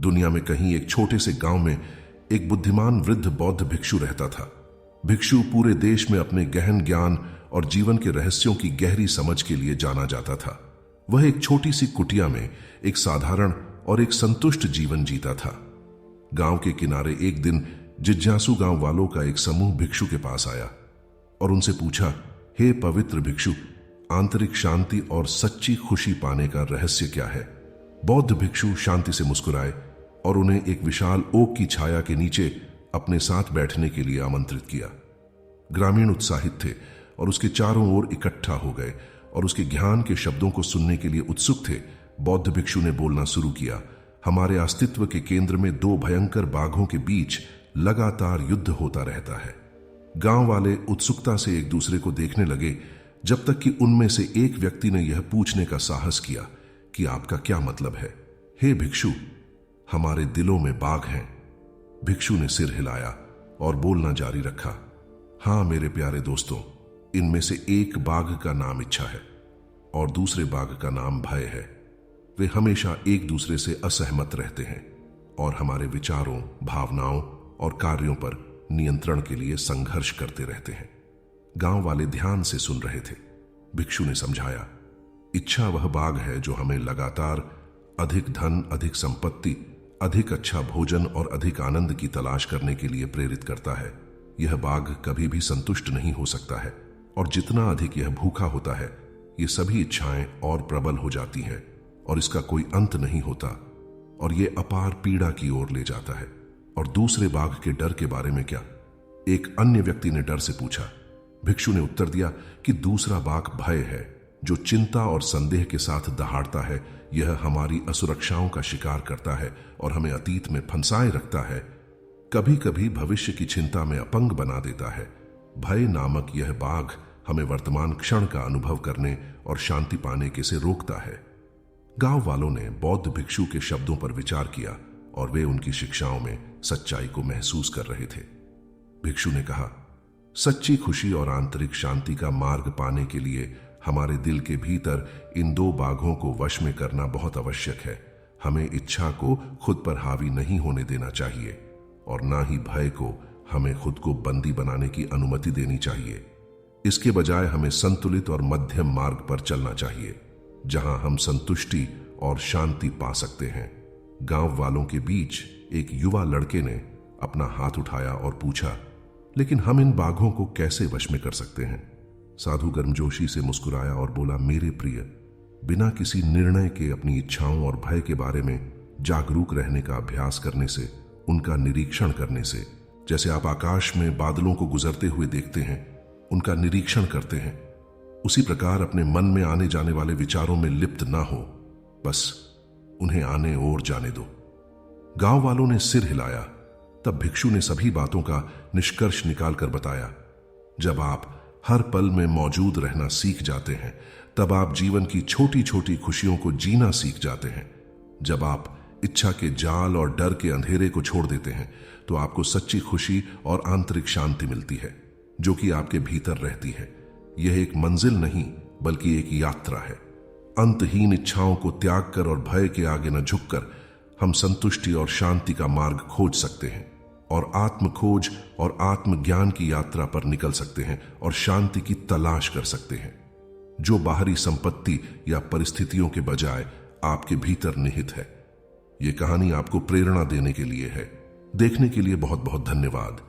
दुनिया में कहीं एक छोटे से गांव में एक बुद्धिमान वृद्ध बौद्ध भिक्षु रहता था। भिक्षु पूरे देश में अपने गहन ज्ञान और जीवन के रहस्यों की गहरी समझ के लिए जाना जाता था। वह एक छोटी सी कुटिया में एक साधारण और एक संतुष्ट जीवन जीता था। गांव के किनारे एक दिन जिज्ञासु गांव वालों का एक समूह भिक्षु के पास आया और उनसे पूछा, हे पवित्र भिक्षु, आंतरिक शांति और सच्ची खुशी पाने का रहस्य क्या है? बौद्ध भिक्षु शांति से मुस्कुराए और उन्हें एक विशाल ओक की छाया के नीचे अपने साथ बैठने के लिए आमंत्रित किया। ग्रामीण उत्साहित थे और उसके चारों ओर इकट्ठा हो गए और उसके ज्ञान के शब्दों को सुनने के लिए उत्सुक थे। बौद्ध भिक्षु ने बोलना शुरू किया, हमारे अस्तित्व के केंद्र में दो भयंकर बाघों के बीच लगातार युद्ध होता रहता है। गांव वाले उत्सुकता से एक दूसरे को देखने लगे, जब तक कि उनमें से एक व्यक्ति ने यह पूछने का साहस किया कि आपका क्या मतलब है? हे भिक्षु, हमारे दिलों में बाघ हैं। भिक्षु ने सिर हिलाया और बोलना जारी रखा, हां मेरे प्यारे दोस्तों, इनमें से एक बाघ का नाम इच्छा है और दूसरे बाघ का नाम भय है। वे हमेशा एक दूसरे से असहमत रहते हैं और हमारे विचारों, भावनाओं और कार्यों पर नियंत्रण के लिए संघर्ष करते रहते हैं। गांव वाले ध्यान से सुन रहे थे। भिक्षु ने समझाया, इच्छा वह बाघ है जो हमें लगातार अधिक धन, अधिक संपत्ति, अधिक अच्छा भोजन और अधिक आनंद की तलाश करने के लिए प्रेरित करता है। यह बाघ कभी भी संतुष्ट नहीं हो सकता है और जितना अधिक यह भूखा होता है, ये सभी इच्छाएं और प्रबल हो जाती हैं और इसका कोई अंत नहीं होता और ये अपार पीड़ा की ओर ले जाता है। और दूसरे बाघ के डर के बारे में क्या? एक अन्य व्यक्ति ने डर से पूछा। भिक्षु ने उत्तर दिया कि दूसरा बाघ भय है, जो चिंता और संदेह के साथ दहाड़ता है। यह हमारी असुरक्षाओं का शिकार करता है और हमें अतीत में फंसाए रखता है, कभी कभी भविष्य की चिंता में अपंग बना देता है। भय नामक यह बाघ हमें वर्तमान क्षण का अनुभव करने और शांति पाने के से रोकता है। गांव वालों ने बौद्ध भिक्षु के शब्दों पर विचार किया और वे उनकी शिक्षाओं में सच्चाई को महसूस कर रहे थे। भिक्षु ने कहा, सच्ची खुशी और आंतरिक शांति का मार्ग पाने के लिए हमारे दिल के भीतर इन दो बाघों को वश में करना बहुत आवश्यक है। हमें इच्छा को खुद पर हावी नहीं होने देना चाहिए और ना ही भय को हमें खुद को बंदी बनाने की अनुमति देनी चाहिए। इसके बजाय हमें संतुलित और मध्यम मार्ग पर चलना चाहिए, जहां हम संतुष्टि और शांति पा सकते हैं। गांव वालों के बीच एक युवा लड़के ने अपना हाथ उठाया और पूछा, लेकिन हम इन बाघों को कैसे वश में कर सकते हैं? साधु गर्मजोशी से मुस्कुराया और बोला, मेरे प्रिय, बिना किसी निर्णय के अपनी इच्छाओं और भय के बारे में जागरूक रहने का अभ्यास करने से, उनका निरीक्षण करने से, जैसे आप आकाश में बादलों को गुजरते हुए देखते हैं, उनका निरीक्षण करते हैं, उसी प्रकार अपने मन में आने जाने वाले विचारों में लिप्त ना हो, बस उन्हें आने और जाने दो। गांव वालों ने सिर हिलाया। तब भिक्षु ने सभी बातों का निष्कर्ष निकालकर बताया, जब आप हर पल में मौजूद रहना सीख जाते हैं, तब आप जीवन की छोटी छोटी खुशियों को जीना सीख जाते हैं। जब आप इच्छा के जाल और डर के अंधेरे को छोड़ देते हैं, तो आपको सच्ची खुशी और आंतरिक शांति मिलती है, जो कि आपके भीतर रहती है। यह एक मंजिल नहीं, बल्कि एक यात्रा है। अंतहीन इच्छाओं को त्याग कर और भय के आगे न झुककर हम संतुष्टि और शांति का मार्ग खोज सकते हैं और आत्म खोज और आत्मज्ञान की यात्रा पर निकल सकते हैं और शांति की तलाश कर सकते हैं, जो बाहरी संपत्ति या परिस्थितियों के बजाय आपके भीतर निहित है। यह कहानी आपको प्रेरणा देने के लिए है। देखने के लिए बहुत बहुत धन्यवाद।